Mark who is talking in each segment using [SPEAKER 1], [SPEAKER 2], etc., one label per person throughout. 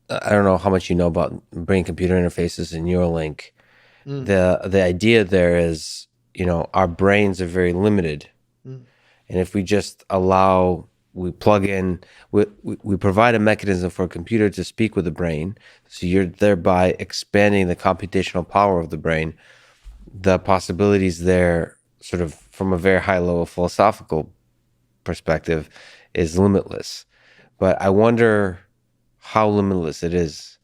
[SPEAKER 1] I don't know how much you know about brain-computer interfaces and Neuralink.
[SPEAKER 2] Mm,
[SPEAKER 1] The idea there is, our brains are very limited,
[SPEAKER 2] mm,
[SPEAKER 1] and if we just allow, we plug in, we provide a mechanism for a computer to speak with the brain, so you're thereby expanding the computational power of the brain. The possibilities there, sort of from a very high level philosophical perspective, is limitless. But I wonder how limitless it is.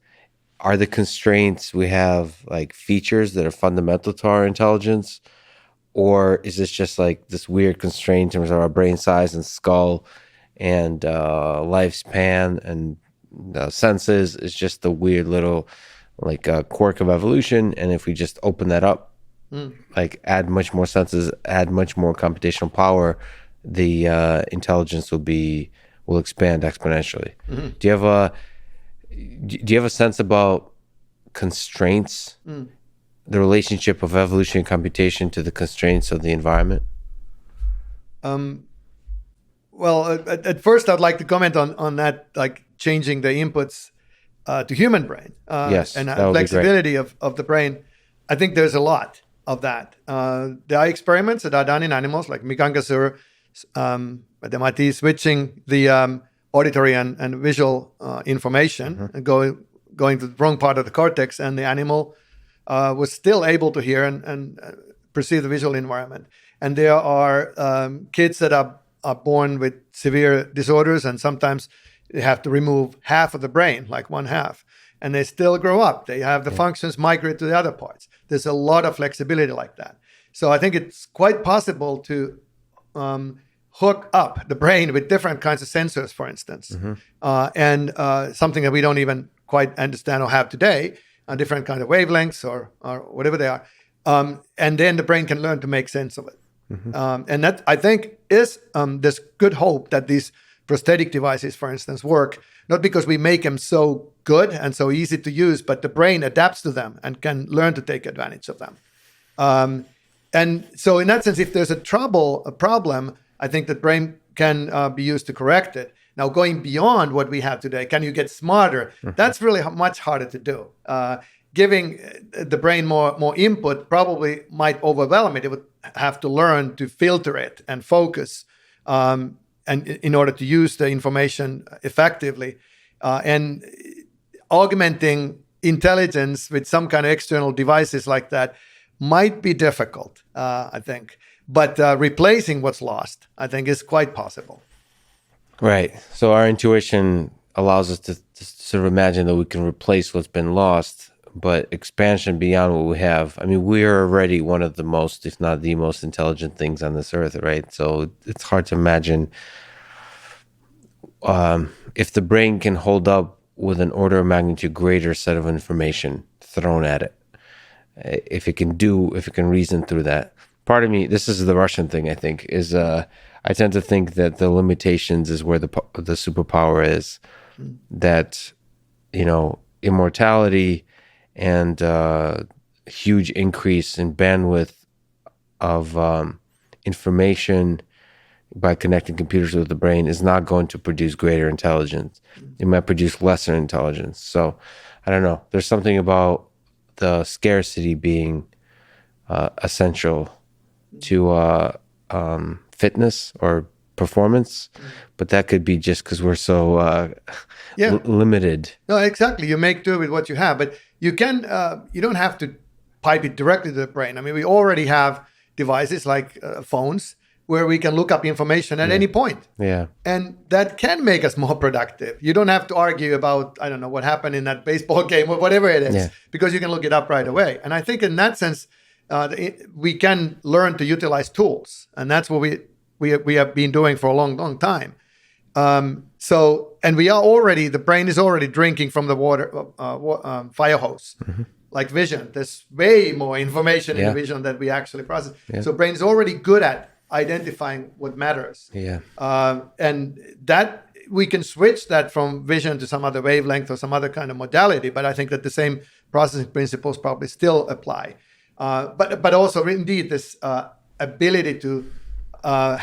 [SPEAKER 1] Are the constraints we have like features that are fundamental to our intelligence, or is this just like this weird constraint in terms of our brain size and skull and lifespan and senses? Is just the weird little like quirk of evolution, and if we just open that up,
[SPEAKER 2] mm.
[SPEAKER 1] like add much more senses, add much more computational power, the intelligence will expand exponentially.
[SPEAKER 2] Mhm.
[SPEAKER 1] Do you have a do you have a sense about constraints,
[SPEAKER 2] Mm.
[SPEAKER 1] the relationship of evolution and computation to the constraints of the environment?
[SPEAKER 2] Um, well, at first, I'd like to comment on that, like changing the inputs to human brain
[SPEAKER 1] Yes,
[SPEAKER 2] and
[SPEAKER 1] that would be great.
[SPEAKER 2] flexibility of the brain. I think there's a lot of that. There are experiments that are done in animals, like Mikangasur at MIT, switching the auditory and visual information
[SPEAKER 1] Hmm.
[SPEAKER 2] and going to the wrong part of the cortex, and the animal was still able to hear and perceive the visual environment. And there are kids that are born with severe disorders, and sometimes they have to remove half of the brain, like one half, and they still grow up. They have the
[SPEAKER 1] Yeah.
[SPEAKER 2] functions migrate to the other parts. There's a lot of flexibility like that. So I think it's quite possible to hook up the brain with different kinds of sensors, for instance,
[SPEAKER 1] Hmm.
[SPEAKER 2] and something that we don't even quite understand or have today, different kind of wavelengths or whatever they are. And then the brain can learn to make sense of it.
[SPEAKER 1] Hmm.
[SPEAKER 2] And that, I think, is there's good hope that these prosthetic devices, for instance, work not because we make them so good and so easy to use, but the brain adapts to them and can learn to take advantage of them. Um, and so, in that sense, if there's a problem, I think that brain can be used to correct it. Now, going beyond what we have today, can you get smarter?
[SPEAKER 1] Hmm.
[SPEAKER 2] That's really much harder to do. Giving the brain more input probably might overwhelm it. It would have to learn to filter it and focus, and in order to use the information effectively, and augmenting intelligence with some kind of external devices like that might be difficult, I think. But replacing what's lost, I think, is quite possible.
[SPEAKER 1] Right. So our intuition allows us to sort of imagine that we can replace what's been lost, but expansion beyond what we have. I mean, we are already one of the most, if not the most intelligent things on this earth, right? So it's hard to imagine if the brain can hold up with an order of magnitude greater set of information thrown at it. If it can reason through that. Part of me, this is the Russian thing, I think, is I tend to think that the limitations is where the superpower is.
[SPEAKER 2] Mm.
[SPEAKER 1] That, immortality and huge increase in bandwidth of information by connecting computers with the brain is not going to produce greater intelligence. It might produce lesser intelligence. So I don't know. There's something about the scarcity being essential to fitness or performance, but that could be just because we're so
[SPEAKER 2] Yeah,
[SPEAKER 1] limited.
[SPEAKER 2] no, exactly. You make do with what you have, but you don't have to pipe it directly to the brain. I mean, we already have devices like phones where we can look up information at
[SPEAKER 1] Yeah,
[SPEAKER 2] any point.
[SPEAKER 1] yeah,
[SPEAKER 2] And that can make us more productive. You don't have to argue about, I don't know, what happened in that baseball game or whatever it is,
[SPEAKER 1] yeah.
[SPEAKER 2] because you can look it up right away. And I think in that sense, we can learn to utilize tools. And that's what we have been doing for a long time. And the brain is already drinking from the fire hose,
[SPEAKER 1] Hmm.
[SPEAKER 2] like vision. There's way more information in the
[SPEAKER 1] Yeah,
[SPEAKER 2] vision that we actually process.
[SPEAKER 1] yeah,
[SPEAKER 2] So brain is already good at identifying what matters.
[SPEAKER 1] yeah.
[SPEAKER 2] And that we can switch that from vision to some other wavelength or some other kind of modality. But I think that the same processing principles probably still apply. But also indeed this ability to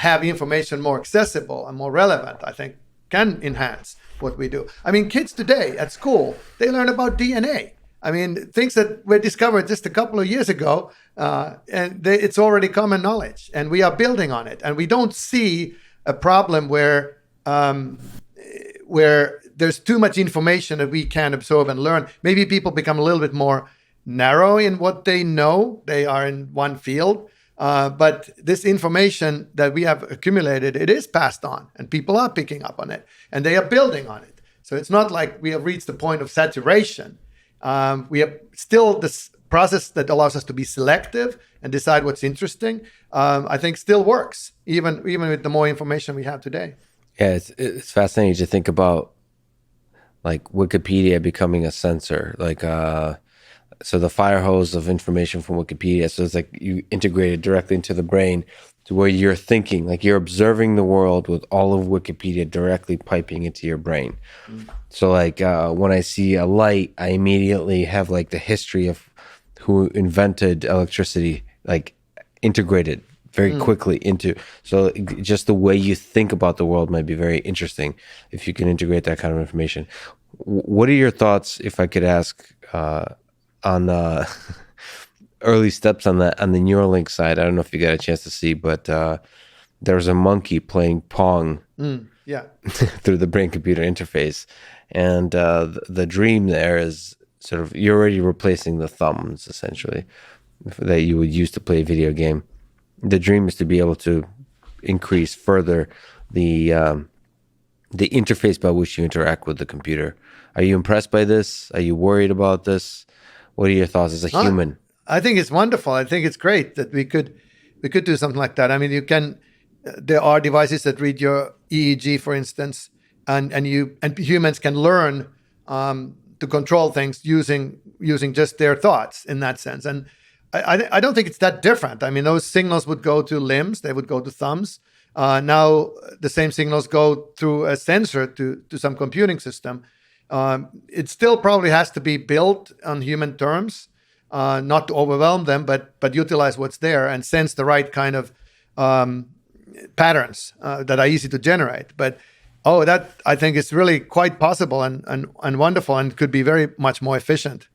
[SPEAKER 2] have information more accessible and more relevant, I think can enhance what we do. I mean, kids today at school, they learn about DNA. I mean, things that were discovered just a couple of years ago, it's already common knowledge, and we are building on it. And we don't see a problem where there's too much information that we can absorb and learn. Maybe people become a little bit more narrow in what they know. They are in one field. But this information that we have accumulated, it is passed on, and people are picking up on it, and they are building on it. So it's not like we have reached the point of saturation. We have still this process that allows us to be selective and decide what's interesting. I think still works, even with the more information we have today.
[SPEAKER 1] Yeah, it's fascinating to think about like Wikipedia becoming a sensor, like so the fire hose of information from Wikipedia. So it's like you integrate it directly into the brain to where you're thinking, like you're observing the world with all of Wikipedia directly piping into your brain. So like when I see a light, I immediately have like the history of who invented electricity, like integrated very quickly into. So just the way you think about the world might be very interesting if you can integrate that kind of information. What are your thoughts, if I could ask, on early steps on the Neuralink side? I don't know if you got a chance to see, but there was a monkey playing Pong through the brain-computer interface. And the dream there is sort of, you're already replacing the thumbs, essentially, that you would use to play a video game. The dream is to be able to increase further the interface by which you interact with the computer. Are you impressed by this? Are you worried about this? What are your thoughts as a human?
[SPEAKER 2] I think it's wonderful. I think it's great that we could do something like that. I mean, there are devices that read your EEG, for instance, and humans can learn to control things using just their thoughts in that sense. And I don't think it's that different. I mean, those signals would go to limbs, they would go to thumbs. Now the same signals go through a sensor to some computing system. It still probably has to be built on human terms, not to overwhelm them, but utilize what's there and sense the right kind of patterns that are easy to generate. But that I think is really quite possible and wonderful, and could be very much more efficient.